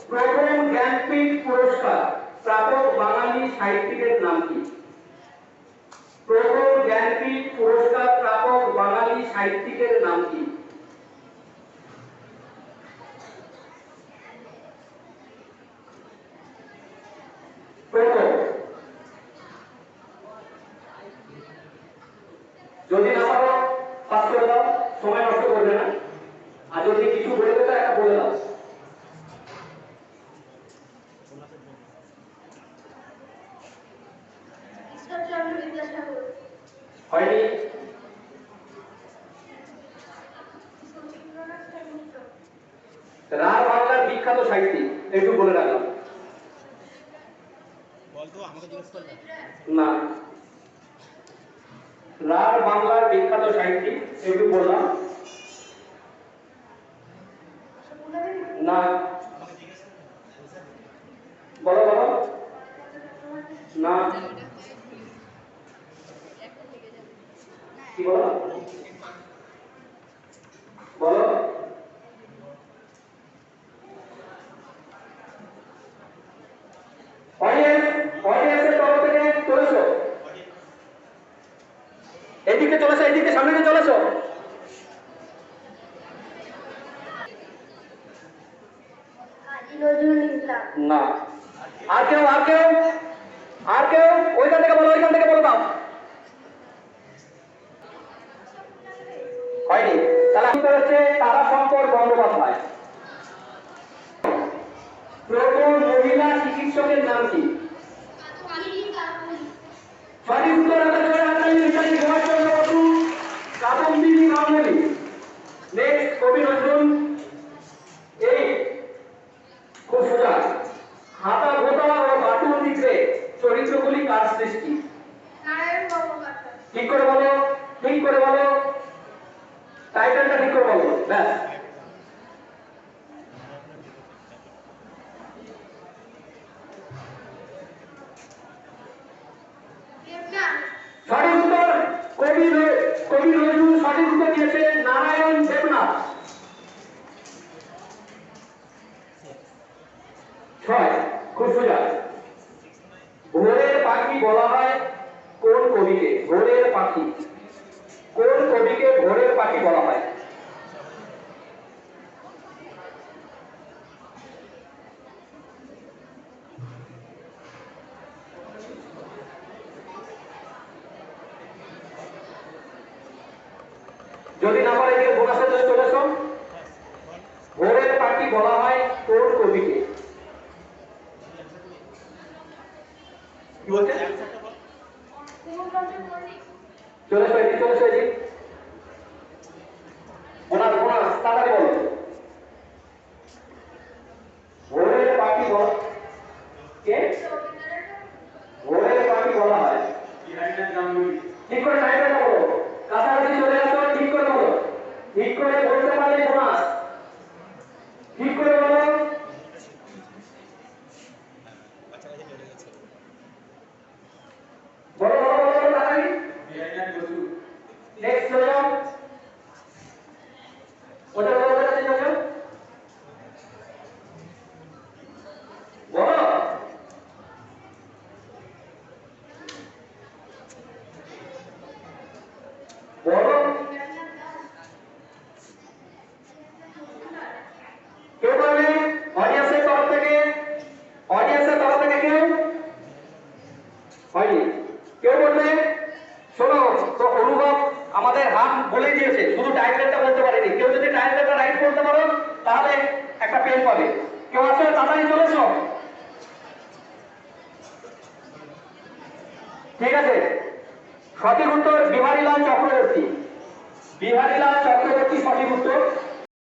প্রথম জ্ঞানপীঠ পুরস্কার প্রাপক বাঙালি সাহিত্যিকের নাম কি? প্রথম জ্ঞানপীঠ পুরস্কার প্রাপক বাঙালি সাহিত্যিকের নাম কি? প্রথম। যদি না পারো পাস করে দাও, সময় নষ্ট করবে না। আর যদি কিছু বলে দেবে একটা বলে দাও। হয়নি? রাঢ় বাংলার বিখ্যাত সাহিত্যিক একটু বলে রাখলাম। না, রাঢ় বাংলার বিখ্যাত সাহিত্যিক একটু বললাম না। বলো বলো। না, কি বলো বলো। অডিয়েন্সের তরফ থেকে চলেছো, এদিকে চলেছো, এদিকে সামনে দিয়ে চলেছো। না। আর কেউ আর কেউ আর কেউ? ওইখান থেকে বলো, ওইখান থেকে বলো দাও। হয়নি? তাহলে উত্তর হচ্ছে তারাশঙ্কর বন্দ্যোপাধ্যায়। প্রথম মহিলা চিকিৎসকের নাম কি? সঠিক উত্তর কাদম্বিনী গাঙ্গুলি। নেক্সট, কবি নজরুল এই খুব সোজা, হাতা গোতা ও বাটুল দিকে চরিত্রগুলি কার সৃষ্টি? ঠিক করে বলো, ঠিক করে বলো, টাইটেলটা ঠিক করে বলো, ব্যাস। সঠিক উত্তর কবি নজরুল। সঠিক উত্তর দিয়েছে নারায়ণ দেবনাথ। 6, খুব সোজা। ভোরের পাখি বলা হয় কোন কবিকে? ভোরের পাখি, কোন কবিকে ভোরের পাখি বলা হয়? যদি না পারে কেউ বোনাসের জন্য চলে এসো। ভোরের পাখি বলা হয় কোন কবিকে? কি বলছে? চলে এসো, এদিকে চলে এসো, এদিকে। বোনাস বোনাস তাড়াতাড়ি বলো। ভোরের পাখি বলা কে? ভোরের পাখি বলা হয় ঠিক করে টাইটেলটা বলো। কাছাকাছি চলে আসো, ঠিক করে বলো। ঠিক করে বলতে পারলে বোনাস। ঠিক করে বলো। বলো বলো বলো তাড়াতাড়ি। নেক্সট চলে যাও। ওটা বলো, ওটা চলে যাও। বলো। বলো। কেউ বলবে অডিয়েন্সের তরফ থেকে? অডিয়েন্সের তরফ থেকে কেউ? হয়নি? কেউ বলবে? শোনো তো, অনুভব আমাদের হাত বলে দিয়েছে, শুধু টাইটেলটা বলতে পারেনি। কেউ যদি টাইটেলটা রাইট করতে পারো তাহলে একটা পেন পাবে। কেউ আছে? তাড়াতাড়ি চলেছো। ঠিক আছে, সঠিক উত্তর বিহারীলাল চক্রবর্তী। বিহারীলাল চক্রবর্তী সঠিক উত্তর।